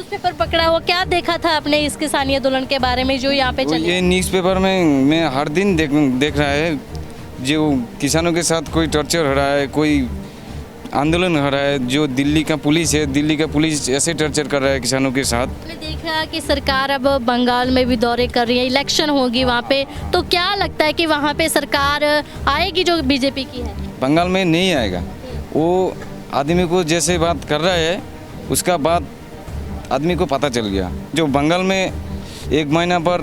Newspaper पकड़ा हुआ, क्या देखा था आपने इस किसानी आंदोलन के बारे में जो यहाँ पे चले? ये न्यूज़पेपर में मैं हर दिन देख रहा है जो किसानों के साथ कोई टॉर्चर हो रहा है, कोई आंदोलन हो रहा है। जो दिल्ली का पुलिस ऐसे टॉर्चर कर रहा है किसानों के साथ। आपने देखा कि सरकार अब बंगाल में भी दौरे कर रही है, इलेक्शन होगी वहाँ पे, तो क्या लगता है कि वहाँ पे सरकार आएगी जो बीजेपी की है? बंगाल में नहीं आएगा। वो आदमी को जैसे बात कर रहा है उसका बात आदमी को पता चल गया। जो बंगाल में 1 महीना पर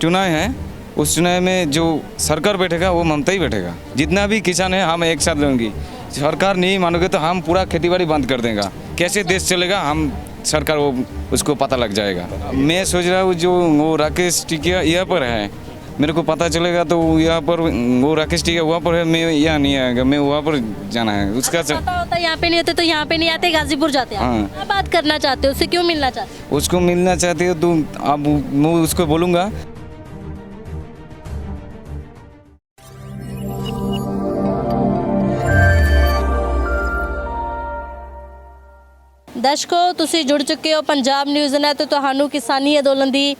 चुनाव है, उस चुनाव में जो सरकार बैठेगा वो ममता ही बैठेगा। जितना भी किसान है हम एक साथ लेंगे। सरकार नहीं मानोगे तो हम पूरा खेती बाड़ी बंद कर देंगे। कैसे देश चलेगा हम सरकार वो उसको पता लग जाएगा। मैं सोच रहा हूँ जो वो राकेश टिकिया यहाँ पर है, मेरे को पता चलेगा तो यहाँ पर वो राकेश टिकिया वहाँ पर है, मैं यहाँ नहीं आएगा, मैं वहाँ पर जाना है। उसका पता होता यहाँ पे नहीं होते तो यहाँ पे नहीं आते, गाजीपुर जाते हैं। हाँ। क्या बात करना चाहते हो, उससे क्यों मिलना चाहते हो? उसको मिलना चाहते हो तो अब मैं उसको बोलूँगा। ਦਰਸ਼ਕੋ ਤੁਸੀਂ ਜੁੜ ਚੁੱਕੇ ਹੋ ਪੰਜਾਬ ਨਿਊਜ਼ ਨਾਲ ਤੇ ਤੁਹਾਨੂੰ ਕਿਸਾਨੀ ਅੰਦੋਲਨ ਦੀ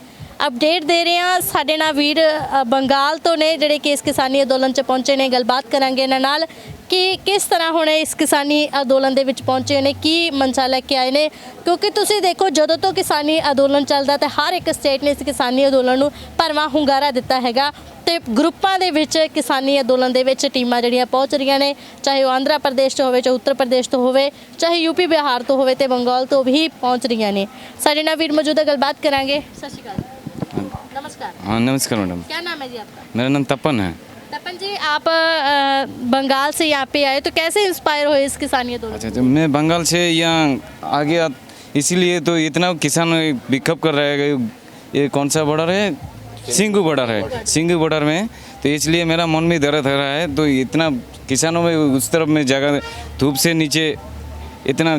ਅਪਡੇਟ ਦੇ ਰਹੇ ਹਾਂ। ਸਾਡੇ ਨਾਲ ਵੀਰ ਬੰਗਾਲ ਤੋਂ ਨੇ ਜਿਹੜੇ ਕਿ ਇਸ ਕਿਸਾਨੀ ਅੰਦੋਲਨ 'ਚ ਪਹੁੰਚੇ ਨੇ। ਗੱਲਬਾਤ ਕਰਾਂਗੇ ਇਹਨਾਂ ਨਾਲ ਕਿ ਕਿਸ ਤਰ੍ਹਾਂ ਹੁਣ ਇਸ ਕਿਸਾਨੀ ਅੰਦੋਲਨ ਦੇ ਵਿੱਚ ਪਹੁੰਚੇ ਨੇ, ਕੀ ਮਨਸ਼ਾ ਲੈ ਕੇ ਆਏ ਨੇ। ਕਿਉਂਕਿ ਤੁਸੀਂ ਦੇਖੋ ਜਦੋਂ ਤੋਂ ਕਿਸਾਨੀ ਅੰਦੋਲਨ ਚੱਲਦਾ ਤੇ ਹਰ ਇੱਕ ਸਟੇਟ ਨੇ ਇਸ ਕਿਸਾਨੀ ਅੰਦੋਲਨ ਨੂੰ ਭਰਵਾਂ ਹੁੰਗਾਰਾ ਦਿੱਤਾ ਹੈਗਾ ਤੇ ਗਰੁੱਪਾਂ ਦੇ ਵਿੱਚ ਕਿਸਾਨੀ ਅੰਦੋਲਨ ਦੇ ਵਿੱਚ ਟੀਮਾਂ ਜਿਹੜੀਆਂ ਪਹੁੰਚ ਰਹੀਆਂ ਨੇ, ਚਾਹੇ ਉਹ ਆਂਧਰਾ ਪ੍ਰਦੇਸ਼ ਤੋਂ ਹੋਵੇ, ਚਾਹੇ ਉੱਤਰ ਪ੍ਰਦੇਸ਼ ਤੋਂ ਹੋਵੇ, ਚਾਹੇ ਯੂਪੀ ਬਿਹਾਰ ਤੋਂ ਹੋਵੇ ਤੇ ਬੰਗਾਲ ਤੋਂ ਵੀ ਪਹੁੰਚ ਰਹੀਆਂ ਨੇ। ਸਾਡੇ ਨਾਲ ਵੀਰ ਮੌਜੂਦ ਹੈ, ਗੱਲਬਾਤ ਕਰਾਂਗੇ। ਸਤਿ ਸ਼੍ਰੀ ਅਕਾਲ, नमस्कार। हाँ नमस्कार मैडम। क्या नाम है जी आपका? मेरा नाम तपन है। तपन जी, आप बंगाल से यहाँ पे आए तो कैसे इंस्पायर हुए इस किसानी आंदोलन? अच्छा, तो मैं बंगाल से यहाँ आ गया इसीलिए तो इतना किसान विक्षोभ कर रहा है। ये कौन सा बॉर्डर है? सिंघू बॉर्डर है। सिंघू बॉर्डर में तो इसलिए मेरा मन में दर्द हो रहा है। तो इतना किसानों में उस तरफ में जगह धूप से नीचे इतना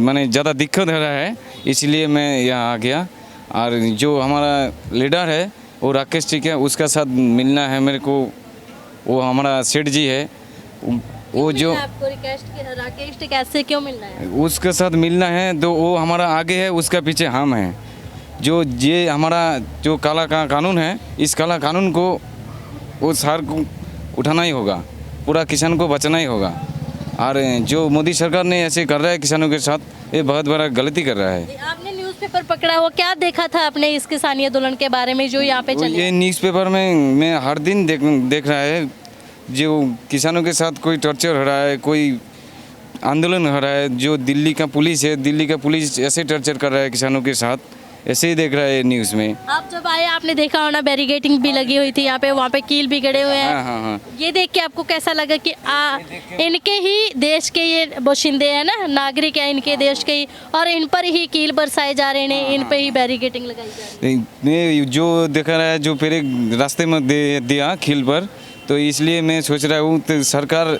माने ज़्यादा दिक्कत हो रहा है, इसलिए मैं यहाँ आ गया। और जो हमारा लीडर है वो राकेश टिकिया, उसका साथ मिलना है मेरे को। वो हमारा सेठ जी है, वो जो आपको राकेश टिकिया से क्यों मिलना है? उसके साथ मिलना है तो वो हमारा आगे है, उसका पीछे हम हैं। जो ये हमारा जो काला कानून है, इस काला कानून को वो सार को उठाना ही होगा, पूरा किसान को बचाना ही होगा। और जो मोदी सरकार ने ऐसे कर रहा है किसानों के साथ, ये बहुत बड़ा गलती कर रहा है। आपने न्यूज़पेपर पकड़ा हुआ, क्या देखा था आपने इस किसानी आंदोलन के बारे में जो यहाँ पे चले? ये न्यूज़पेपर में मैं हर दिन देख रहा है जो किसानों के साथ कोई टॉर्चर हो रहा है, कोई आंदोलन हो रहा है। जो दिल्ली का पुलिस ऐसे टॉर्चर कर रहा है किसानों के साथ, ऐसे ही देख रहा है न्यूज़ में। आप जब आए आपने देखा होना बैरिकेडिंग भी लगी हुई थी यहाँ पे, वहाँ पे कील भी गड़े हुए हैं। हाँ हाँ हाँ। ये देख के आपको कैसा लगा कि इनके ही देश के ये बाशिंदे हैं ना, नागरिक है इनके देश के ही, और इन पर ही कील बरसाए जा रहे हैं, इन पे ही बैरिकेडिंग लगाई जा रही है? मैं जो देखा रहा है जो मेरे रास्ते में दिया खील पर, तो इसलिए मैं सोच रहा हूँ तो सरकार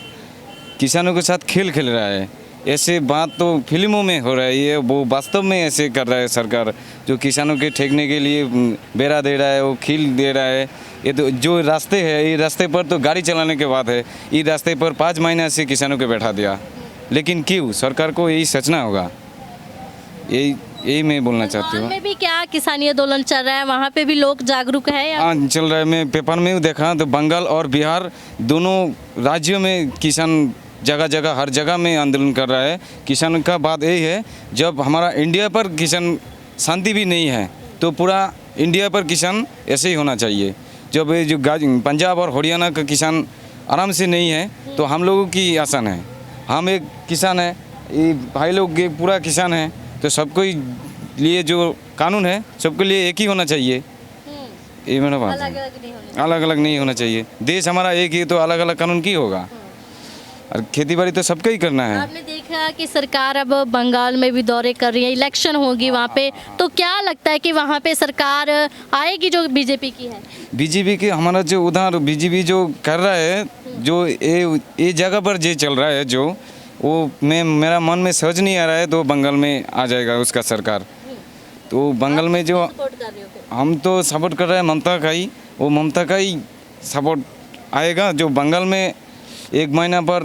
किसानों के साथ खेल रहा है। ऐसे बात तो फिल्मों में हो रहा है, ये वो वास्तव में ऐसे कर रहा है सरकार। जो किसानों के ठेकने के लिए बेरा दे रहा है, वो खील दे रहा है। ये तो जो रास्ते है, ये रास्ते पर तो गाड़ी चलाने के बाद है, ये रास्ते पर 5 महीना से किसानों को बैठा दिया। लेकिन क्यों? सरकार को यही सोचना होगा। यही मैं बोलना चाहती हूँ। में भी क्या किसानी आंदोलन चल रहा है, वहाँ पे भी लोग जागरूक है? हाँ चल रहा है। मैं पेपर में देखा तो बंगाल और बिहार दोनों राज्यों में किसान जगह जगह हर जगह में आंदोलन कर रहा है। किसान का बात यही है, जब हमारा इंडिया पर किसान शांति भी नहीं है तो पूरा इंडिया पर किसान ऐसे ही होना चाहिए। जब ये जो पंजाब और हरियाणा का किसान आराम से नहीं है तो हम लोगों की आसान है। हम एक किसान है, ये भाई लोग ये पूरा किसान है, तो सबको लिए जो कानून है सबके लिए एक ही होना चाहिए। ये मेरा बात है, अलग अलग नहीं होना चाहिए। देश हमारा एक ही, तो अलग अलग कानून की होगा। और खेती बाड़ी तो सबका ही करना है। आपने देखा कि सरकार अब बंगाल में भी दौरे कर रही है, इलेक्शन होगी वहाँ पे, तो क्या लगता है कि वहाँ पे सरकार आएगी जो बीजेपी की है? बीजेपी के हमारा जो उधर बीजेपी जो कर रहा है, जो ये जगह पर जो चल रहा है, जो वो मेरा मन में समझ नहीं आ रहा है, तो बंगाल में आ जाएगा उसका सरकार। तो बंगाल में जो हम तो सपोर्ट कर रहे हैं ममता का ही, वो ममता का ही सपोर्ट आएगा। जो बंगाल में 1 महीना पर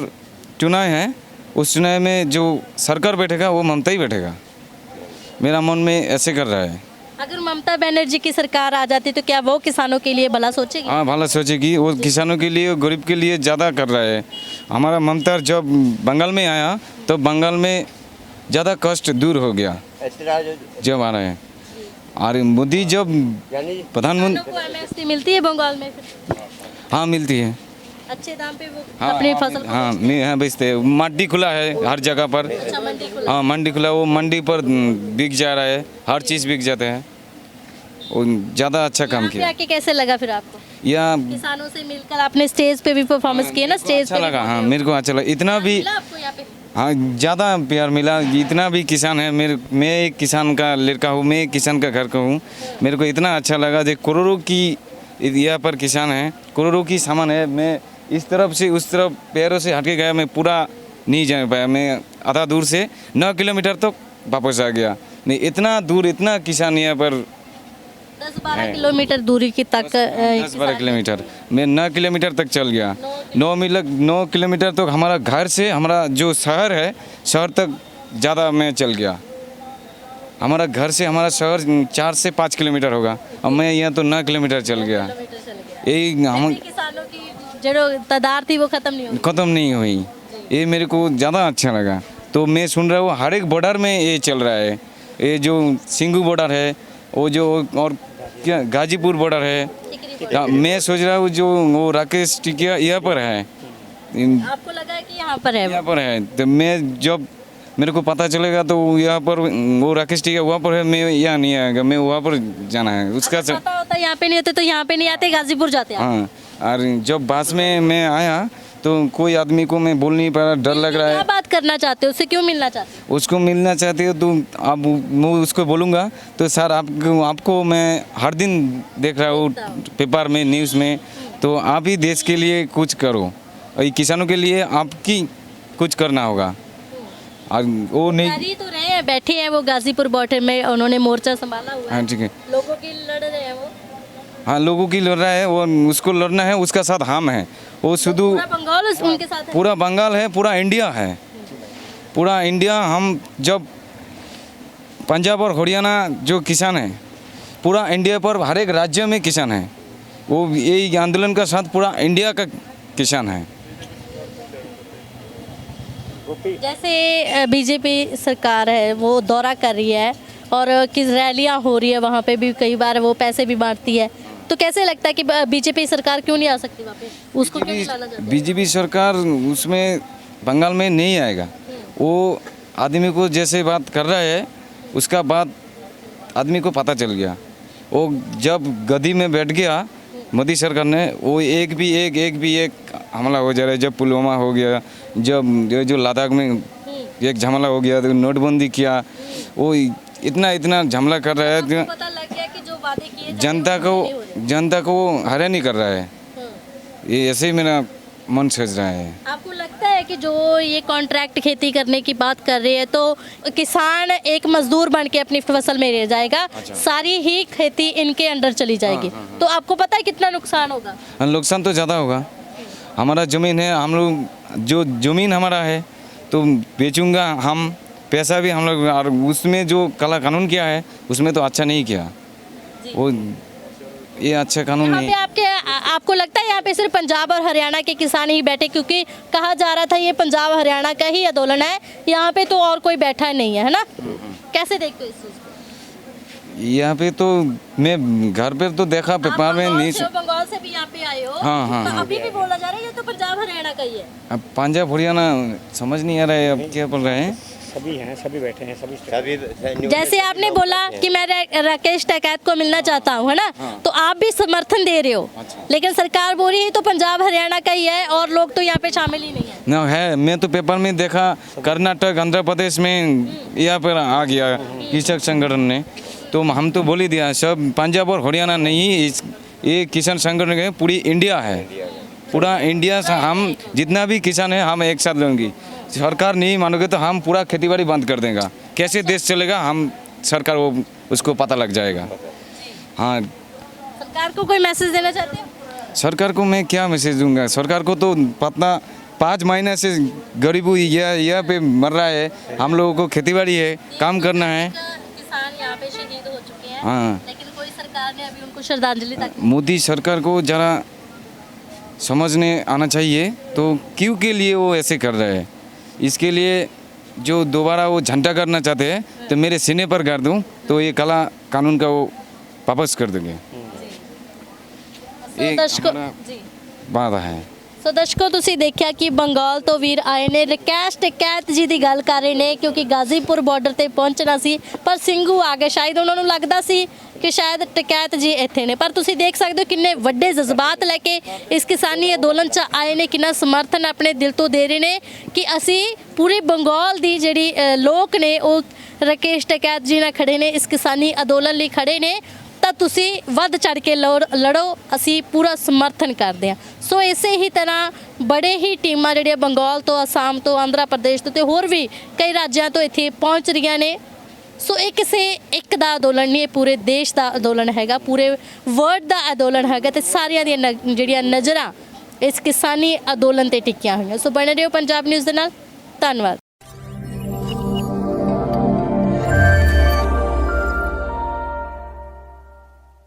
चुनाव है, उस चुनाव में जो सरकार बैठेगा वो ममता ही बैठेगा। मेरा मन में ऐसे कर रहा है। अगर ममता बनर्जी की सरकार आ जाती तो क्या वो किसानों के लिए भला सोचेगी? हाँ, भला सोचेगी, वो किसानों के लिए, गरीब के लिए ज़्यादा कर रहा है। हमारा ममता जब बंगाल में आया तो बंगाल में ज़्यादा कष्ट दूर हो गया जब आ रहे हैं। और मोदी जब प्रधानमंत्री, किसानों को एमएसपी मिलती है बंगाल में फिर? हाँ मिलती है। अच्छे दाम पे वो हाँ, अपनी फसल हाँ हाँ बेचते हैं। मंडी खुला है हर जगह पर। अच्छा, मंडी खुला। हाँ मंडी खुला, वो मंडी पर बिक जा रहा है, हर चीज़ बिक जाते हैं। वो ज़्यादा अच्छा काम यहाँ पे किया। आके कैसे लगा फिर आपको? या किसानों से मिलकर आपने स्टेज पे भी परफॉर्मेंस किया ना, स्टेज अच्छा पे लगा। हाँ मेरे को अच्छा लगा, इतना भी मिला आपको यहाँ पे? हाँ ज़्यादा प्यार मिला। इतना भी किसान है, मैं एक किसान का लड़का हूँ, मैं एक किसान का घर का हूँ। मेरे को इतना अच्छा लगा जो करोड़ों की यहाँ पर किसान है, करोड़ों की सामान है। मैं इस तरफ से उस तरफ पैरों से हट के गया, मैं पूरा नहीं जा पाया। मैं आधा दूर से 9 किलोमीटर तक वापस आ गया। नहीं इतना दूर, इतना किसान यहाँ पर 10-12 किलोमीटर दूरी की तक 10-12 किलोमीटर, मैं 9 किलोमीटर तक चल गया। 9 किलोमीटर तक हमारा घर से हमारा जो शहर है, शहर तक ज़्यादा मैं चल गया। हमारा घर से हमारा शहर 4 से 5 किलोमीटर होगा, और मैं यहाँ तो 9 किलोमीटर चल गया। यही हम किसानों की जो तादाद थी वो खत्म नहीं हुई। ख़त्म नहीं हुई। ये मेरे को ज़्यादा अच्छा लगा। तो मैं सुन रहा हूँ हर एक बॉर्डर में ये चल रहा है। ये जो सिंगू बॉर्डर है, वो जो और क्या गाजीपुर बॉर्डर है। मैं सोच रहा हूँ जो वो राकेश टिकिया यहाँ पर है। आपको लगा है कि यहाँ पर है वो? यहाँ पर है, तो मैं जब मेरे को पता चलेगा तो यहाँ पर वो राकेश टिकिया वहाँ पर है, मैं यहाँ नहीं आएगा, मैं वहाँ पर जाना है उसका। पता होता यहाँ पे नहीं होते तो यहाँ पे नहीं आते, गाजीपुर जाते हैं। हाँ, और जब बस में मैं आया तो कोई आदमी को मैं बोल नहीं पा रहा, डर लग रहा क्या है। बात करना चाहते हो, उससे क्यों मिलना चाहते हो? उसको मिलना चाहते हो तो आप, मैं उसको बोलूँगा तो सर आपको मैं हर दिन देख रहा हूँ पेपर में, न्यूज़ में, तो आप ही देश के लिए कुछ करो, और किसानों के लिए आपकी कुछ करना होगा। और वो नहीं, कर ही तो रहे हैं, बैठे हैं वो गाजीपुर बॉर्डर में, उन्होंने मोर्चा संभाला हुआ है। हाँ ठीक है, लोगों की लड़ रहे हैं वो। हाँ लोगों की लड़ रहा है वो, उसको लड़ना है, उसका साथ हम हैं। वो शुद्ध पूरा बंगाल उनके साथ है। पूरा बंगाल है, पूरा इंडिया है, पूरा इंडिया। हम जब पंजाब और हरियाणा जो किसान हैं, पूरा इंडिया पर हर एक राज्य में किसान है। वो यही आंदोलन का साथ पूरा इंडिया का किसान है। जैसे बीजेपी सरकार है वो दौरा कर रही है और किस रैलियां हो रही है, वहाँ पे भी कई बार वो पैसे भी बांटती है, तो कैसे लगता है कि बीजेपी सरकार क्यों नहीं आ सकती वहाँ पे? उसको क्यों नहीं लाना चाहते? बीजेपी सरकार उसमें बंगाल में नहीं आएगा। वो आदमी को जैसे बात कर रहा है, उसका बात आदमी को पता चल गया। वो जब गद्दी में बैठ गया मोदी सरकार ने, वो एक भी एक हमला हो जा रहा है। जब पुलवामा हो गया, जब जो लद्दाख में एक झमला हो गया, तो नोटबंदी किया, वो इतना झमला कर रहा है। पता लग गया कि जो वादे किए जनता को हैरान नहीं कर रहा है। ये ऐसे ही मेरा मन सोच रहा है। आपको लगता है कि जो ये कॉन्ट्रैक्ट खेती करने की बात कर रहे हैं तो किसान एक मजदूर बन के अपनी फसल में रह जाएगा, सारी ही खेती इनके अंडर चली जाएगी? तो आपको पता है कितना नुकसान होगा? नुकसान तो ज़्यादा होगा। हमारा ज़मीन है, हम लोग जो ज़मीन हमारा है तो बेचूंगा हम, पैसा भी हम लोग, और उसमें जो काला कानून किया है उसमें तो अच्छा नहीं किया। वो ये अच्छा कानून यहाँ नहीं। पे आपको लगता है यहाँ पे सिर्फ पंजाब और हरियाणा के किसान ही बैठे? क्योंकि कहा जा रहा था ये पंजाब हरियाणा का ही आंदोलन है, यहाँ पे तो और कोई बैठा नहीं है ना? कैसे देखते हो इस चीज़ को? यहाँ पे तो मैं घर पे तो देखा पेपर में नहीं। बंगाल से भी यहाँ पे आए हो? हाँ। तो अभी भी बोला जा रहा है ये तो पंजाब हरियाणा का ही है। अब पंजाब हरियाणा समझ नहीं आ रहा है, अब क्या बोल रहे हैं। सभी हैं, सभी बैठे हैं, सभी। जैसे आपने बोला कि मैं राकेश टिकैत को मिलना चाहता हूँ, है ना? तो आप भी समर्थन दे रहे हो, लेकिन सरकार बोल रही है तो पंजाब हरियाणा का ही है और लोग तो यहाँ पे शामिल ही नहीं है। ना है, मैं तो पेपर में देखा कर्नाटक, आंध्र प्रदेश में यहाँ पर आ गया कृषक संगठन ने, तो हम तो बोल ही दिया सब पंजाब और हरियाणा नहीं, ये किसान संगठन है, पूरी इंडिया है, पूरा इंडिया से हम जितना भी किसान है हम एक साथ लेंगे। सरकार नहीं मानोगे तो हम पूरा खेतीबाड़ी बंद कर देगा। कैसे देश चलेगा, हम सरकार वो उसको पता लग जाएगा। हाँ, सरकार को कोई मैसेज देना चाहते हैं? सरकार को मैं क्या मैसेज दूंगा? सरकार को तो पता 5 महीने से गरीबी यहाँ पे मर रहा है, हम लोगों को खेतीबाड़ी है, काम करना है। शहीद हो चुके हैं हाँ। लेकिन कोई सरकार ने अभी उनको श्रद्धांजलि तक मोदी सरकार को ज़रा समझने आना चाहिए तो क्यों के लिए वो ऐसे कर रहे हैं। इसके लिए जो दोबारा वो झंडा करना चाहते हैं तो मेरे सीने पर कर दूं तो ये काला कानून का वो वापस कर देंगे। ਸੋ ਇਹ ਦਰਸ਼ਕੋ ਆਪਣਾ- ਜੀ वादा है। ਸੋ ਦਰਸ਼ਕੋ ਤੁਸੀਂ ਦੇਖਿਆ ਕਿ ਬੰਗਾਲ ਤੋਂ ਵੀਰ ਆਏ ਨੇ ਰਕੇਸ਼ ਟਕੈਤ ਜੀ ਦੀ ਗੱਲ ਕਰ ਰਹੇ ਨੇ ਕਿਉਂਕਿ ਗਾਜ਼ੀਪੁਰ ਬਾਰਡਰ ਤੇ ਪਹੁੰਚਣਾ ਸੀ ਪਰ ਸਿੰਘੂ ਆ ਗਏ ਸ਼ਾਇਦ ਉਹਨਾਂ ਨੂੰ ਲੱਗਦਾ ਸੀ ਕਿ ਸ਼ਾਇਦ ਟਕੈਤ ਜੀ ਇੱਥੇ ਨੇ ਪਰ ਤੁਸੀਂ ਦੇਖ ਸਕਦੇ ਹੋ ਕਿੰਨੇ ਵੱਡੇ ਜਜ਼ਬਾਤ ਲੈ ਕੇ ਇਸ ਕਿਸਾਨੀ ਅੰਦੋਲਨ 'ਚ ਆਏ ਨੇ ਕਿੰਨਾ ਸਮਰਥਨ ਆਪਣੇ ਦਿਲ ਤੋਂ ਦੇ ਰਹੇ ਨੇ ਕਿ ਅਸੀਂ ਪੂਰੇ ਬੰਗਾਲ ਦੀ ਜਿਹੜੀ ਲੋਕ ਨੇ ਉਹ ਰਕੇਸ਼ ਟਕੈਤ ਜੀ ਨਾਲ ਖੜੇ ਨੇ ਇਸ ਕਿਸਾਨੀ ਅੰਦੋਲਨ ਲਈ ਖੜੇ ਨੇ ਤਾਂ ਤੁਸੀਂ ਵੱਧ ਚੜ ਕੇ ਲੜੋ ਅਸੀਂ ਪੂਰਾ ਸਮਰਥਨ ਕਰਦੇ ਹਾਂ। ਸੋ ਇਸੇ ਹੀ ਤਰ੍ਹਾਂ ਬੜੇ ਹੀ ਟੀਮਾਂ ਜਿਹੜੀਆਂ ਬੰਗਾਲ ਤੋਂ ਅਸਾਮ ਤੋਂ ਆਂਧਰਾ ਪ੍ਰਦੇਸ਼ ਤੋਂ ਤੇ ਹੋਰ ਵੀ ਕਈ ਰਾਜਾਂ ਤੋਂ ਇੱਥੇ ਪਹੁੰਚ ਰਹੀਆਂ ਨੇ। ਸੋ ਇਹ ਕਿਸੇ ਇੱਕ ਦਾ ਅੰਦੋਲਨ ਨਹੀਂ, ਇਹ ਪੂਰੇ ਦੇਸ਼ ਦਾ ਅੰਦੋਲਨ ਹੈਗਾ, ਪੂਰੇ ਵਰਲਡ ਦਾ ਅੰਦੋਲਨ ਹੈਗਾ ਤੇ ਸਾਰਿਆਂ ਦੀਆਂ ਜਿਹੜੀਆਂ ਨਜ਼ਰਾਂ ਇਸ ਕਿਸਾਨੀ ਅੰਦੋਲਨ ਤੇ ਟਿਕੀਆਂ ਹੋਈਆਂ। ਸੋ ਬਣੇ ਰਹੋ ਪੰਜਾਬ ਨਿਊਜ਼ ਦੇ ਨਾਲ। ਧੰਨਵਾਦ।